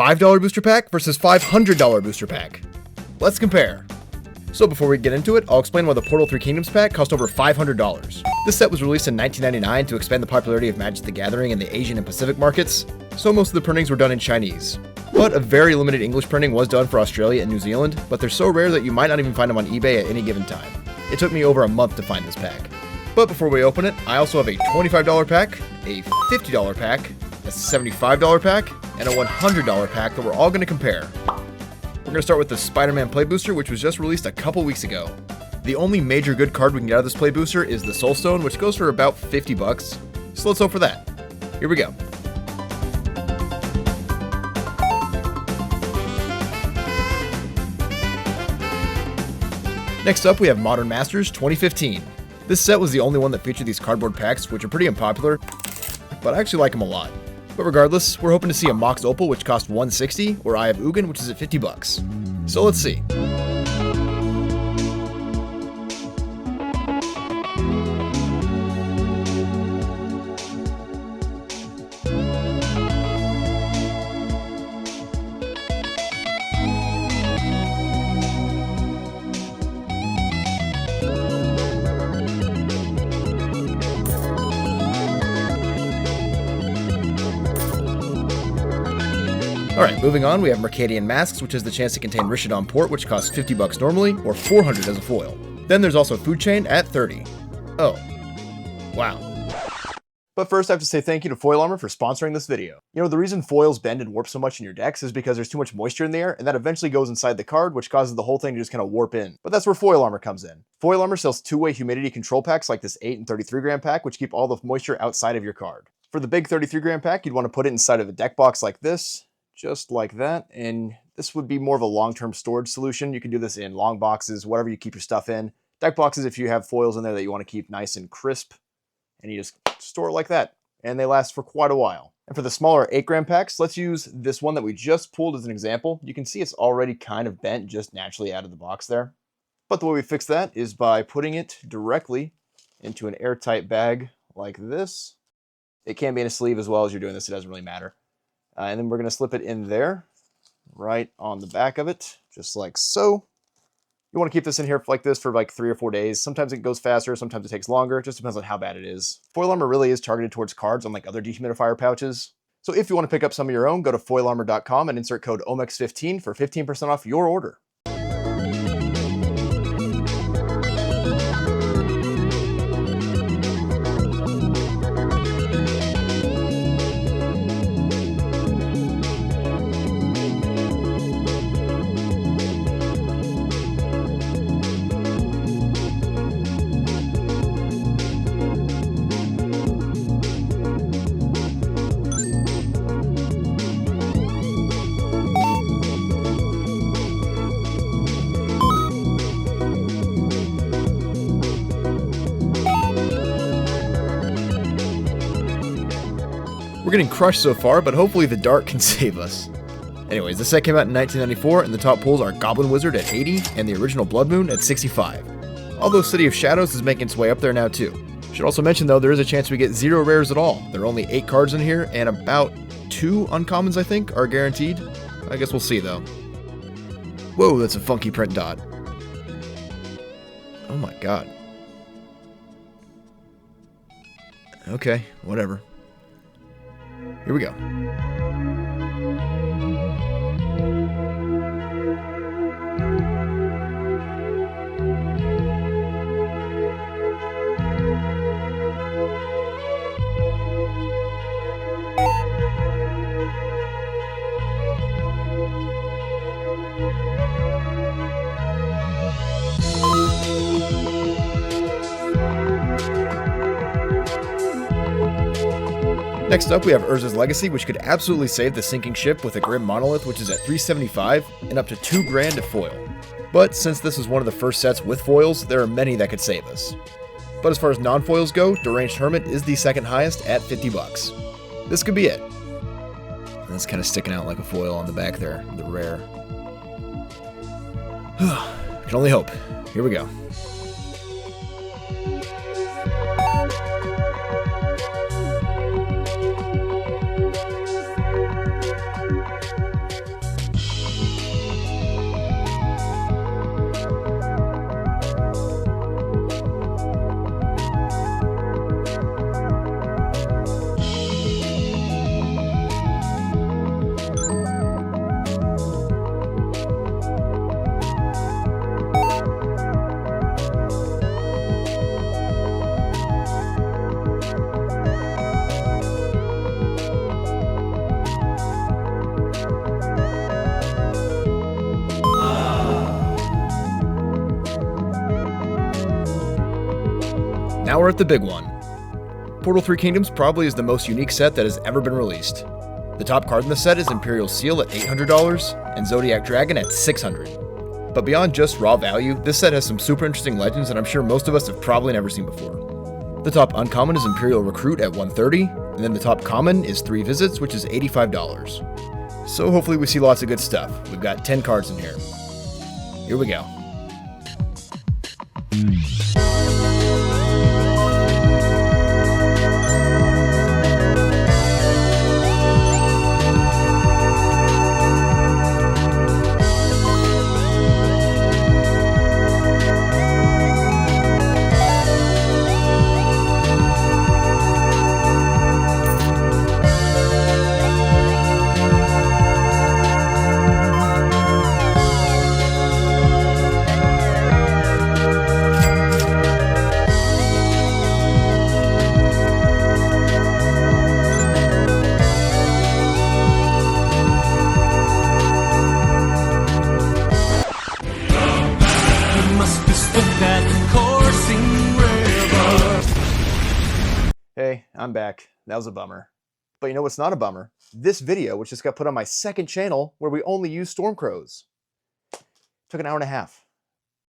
$5 booster pack versus $500 booster pack. Let's compare. So before we get into it, I'll explain why the Portal 3 Kingdoms pack cost over $500. This set was released in 1999 to expand the popularity of Magic the Gathering in the Asian and Pacific markets, so most of the printings were done in Chinese. But a very limited English printing was done for Australia and New Zealand, but they're so rare that you might not even find them on eBay at any given time. It took me over a month to find this pack. But before we open it, I also have a $25 pack, a $50 pack, a $75 pack, and a $100 pack that we're all going to compare. We're going to start with the Spider-Man Play Booster, which was just released a couple weeks ago. The only major good card we can get out of this Play Booster is the Soul Stone, which goes for about 50 bucks. So let's hope for that. Here we go. Next up, we have Modern Masters 2015. This set was the only one that featured these cardboard packs, which are pretty unpopular, but I actually like them a lot. But regardless, we're hoping to see a Mox Opal, which costs $160, or Eye of Ugin, which is at 50 bucks. So let's see. Alright, moving on, we have Mercadian Masques, which has the chance to contain Rishadan Port, which costs 50 bucks normally, or 400 as a foil. Then there's also Food Chain at 30. Oh. Wow. But first I have to say thank you to Foil Armor for sponsoring this video. You know, the reason foils bend and warp so much in your decks is because there's too much moisture in the air, and that eventually goes inside the card, which causes the whole thing to just kind of warp in. But that's where Foil Armor comes in. Foil Armor sells two-way humidity control packs like this 8 and 33 gram pack, which keep all the moisture outside of your card. For the big 33 gram pack, you'd want to put it inside of a deck box like this, just like that, and this would be more of a long-term storage solution. You can do this in long boxes, whatever you keep your stuff in. Deck boxes, if you have foils in there that you want to keep nice and crisp, and you just store it like that, and they last for quite a while. And for the smaller 8 gram packs, let's use this one that we just pulled as an example. You can see it's already kind of bent just naturally out of the box there. But the way we fix that is by putting it directly into an airtight bag like this. It can be in a sleeve as well as you're doing this, it doesn't really matter. And then we're going to slip it in there, right on the back of it, just like so. You want to keep this in here like this for like 3 or 4 days. Sometimes it goes faster, sometimes it takes longer. It just depends on how bad it is. Foil Armor really is targeted towards cards, unlike other dehumidifier pouches. So if you want to pick up some of your own, go to foilarmor.com and insert code OMEX15 for 15% off your order. We're getting crushed so far, but hopefully the dark can save us. Anyways, this set came out in 1994, and the top pulls are Goblin Wizard at 80 and the original Blood Moon at 65. Although City of Shadows is making its way up there now too. Should also mention though, there is a chance we get 0 rares at all. There are only 8 cards in here, and about 2 uncommons I think are guaranteed. I guess we'll see though. Whoa, that's a funky print dot. Oh my god. Okay, whatever. Here we go. Next up, we have Urza's Legacy, which could absolutely save the sinking ship with a Grim Monolith, which is at $375 and up to $2 grand to foil. But since this is one of the first sets with foils, there are many that could save us. But as far as non-foils go, Deranged Hermit is the second highest at 50 bucks. This could be it. And it's kind of sticking out like a foil on the back there, the rare. Can only hope. Here we go. Now we're at the big one. Portal 3 Kingdoms probably is the most unique set that has ever been released. The top card in the set is Imperial Seal at $800 and Zodiac Dragon at $600. But beyond just raw value, this set has some super interesting legends that I'm sure most of us have probably never seen before. The top uncommon is Imperial Recruit at $130, and then the top common is 3 Visits, which is $85. So hopefully we see lots of good stuff. We've got 10 cards in here. Here we go. Hey, I'm back. That was a bummer. But you know what's not a bummer? This video, which just got put on my second channel, where we only use Stormcrows. Took an hour and a half.